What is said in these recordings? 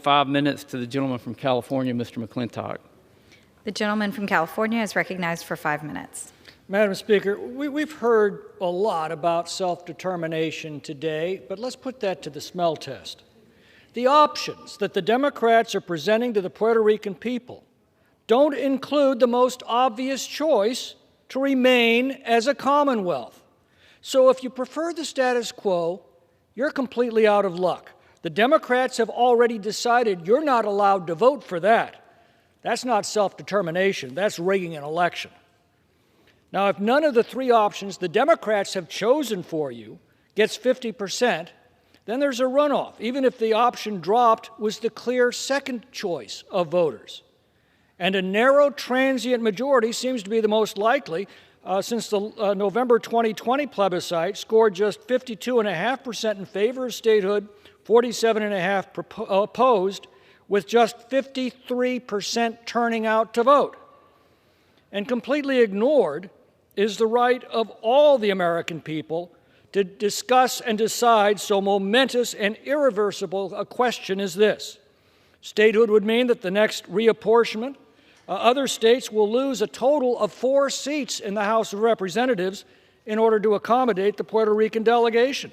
5 minutes to the gentleman from California, Mr. McClintock. The gentleman from California is recognized for 5 minutes. Madam Speaker, we've heard a lot about self-determination today, but let's put that to the smell test. The options that the Democrats are presenting to the Puerto Rican people don't include the most obvious choice to remain as a Commonwealth. So if you prefer the status quo, you're completely out of luck. The Democrats have already decided you're not allowed to vote for that. That's not self-determination. That's rigging an election. Now, if none of the three options the Democrats have chosen for you gets 50%, then there's a runoff, even if the option dropped was the clear second choice of voters. And a narrow transient majority seems to be the most likely, since the November 2020 plebiscite scored just 52.5% in favor of statehood, 47.5% opposed, with just 53% turning out to vote. And completely ignored is the right of all the American people to discuss and decide so momentous and irreversible a question as this. Statehood would mean that the next reapportionment, other states will lose a total of 4 seats in the House of Representatives in order to accommodate the Puerto Rican delegation.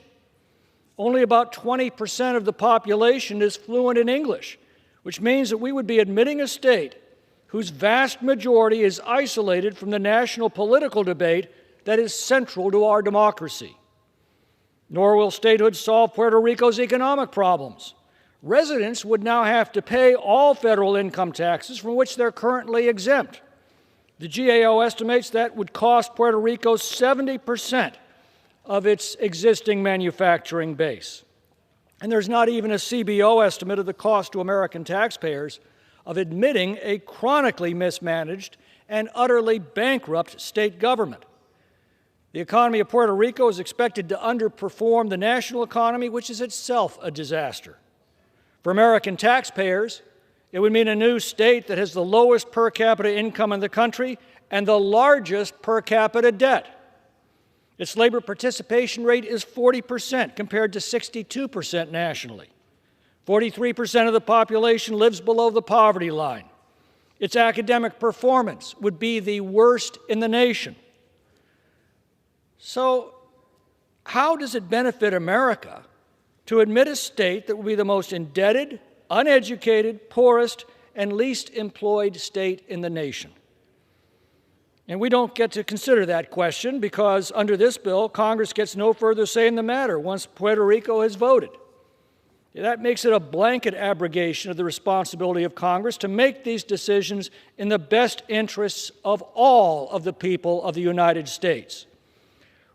Only about 20% of the population is fluent in English, which means that we would be admitting a state whose vast majority is isolated from the national political debate that is central to our democracy. Nor will statehood solve Puerto Rico's economic problems. Residents would now have to pay all federal income taxes from which they're currently exempt. The GAO estimates that would cost Puerto Rico 70% of its existing manufacturing base. And there's not even a CBO estimate of the cost to American taxpayers of admitting a chronically mismanaged and utterly bankrupt state government. The economy of Puerto Rico is expected to underperform the national economy, which is itself a disaster. For American taxpayers, it would mean a new state that has the lowest per capita income in the country and the largest per capita debt. Its labor participation rate is 40% compared to 62% nationally. 43% of the population lives below the poverty line. Its academic performance would be the worst in the nation. So, how does it benefit America to admit a state that will be the most indebted, uneducated, poorest, and least employed state in the nation? And we don't get to consider that question because under this bill, Congress gets no further say in the matter once Puerto Rico has voted. That makes it a blanket abrogation of the responsibility of Congress to make these decisions in the best interests of all of the people of the United States.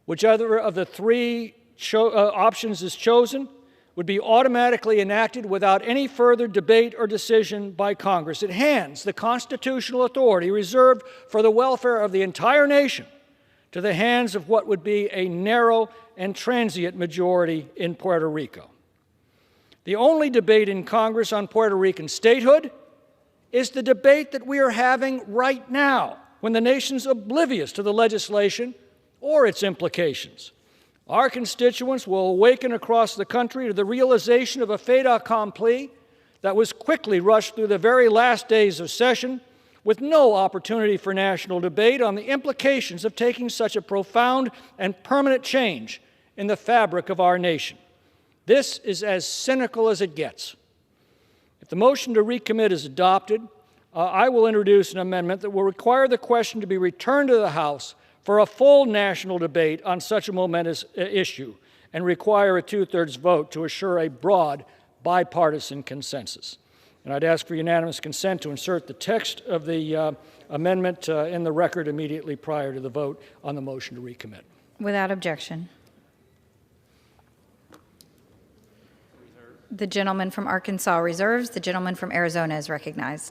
Whichever of the three options is chosen would be automatically enacted without any further debate or decision by Congress. It hands the constitutional authority reserved for the welfare of the entire nation to the hands of what would be a narrow and transient majority in Puerto Rico. The only debate in Congress on Puerto Rican statehood is the debate that we are having right now, when the nation's oblivious to the legislation or its implications. Our constituents will awaken across the country to the realization of a fait accompli that was quickly rushed through the very last days of session with no opportunity for national debate on the implications of taking such a profound and permanent change in the fabric of our nation. This is as cynical as it gets. If the motion to recommit is adopted, I will introduce an amendment that will require the question to be returned to the House for a full national debate on such a momentous issue and require a 2/3 vote to assure a broad bipartisan consensus. And I'd ask for unanimous consent to insert the text of the amendment in the record immediately prior to the vote on the motion to recommit. Without objection. The gentleman from Arkansas reserves. The gentleman from Arizona is recognized.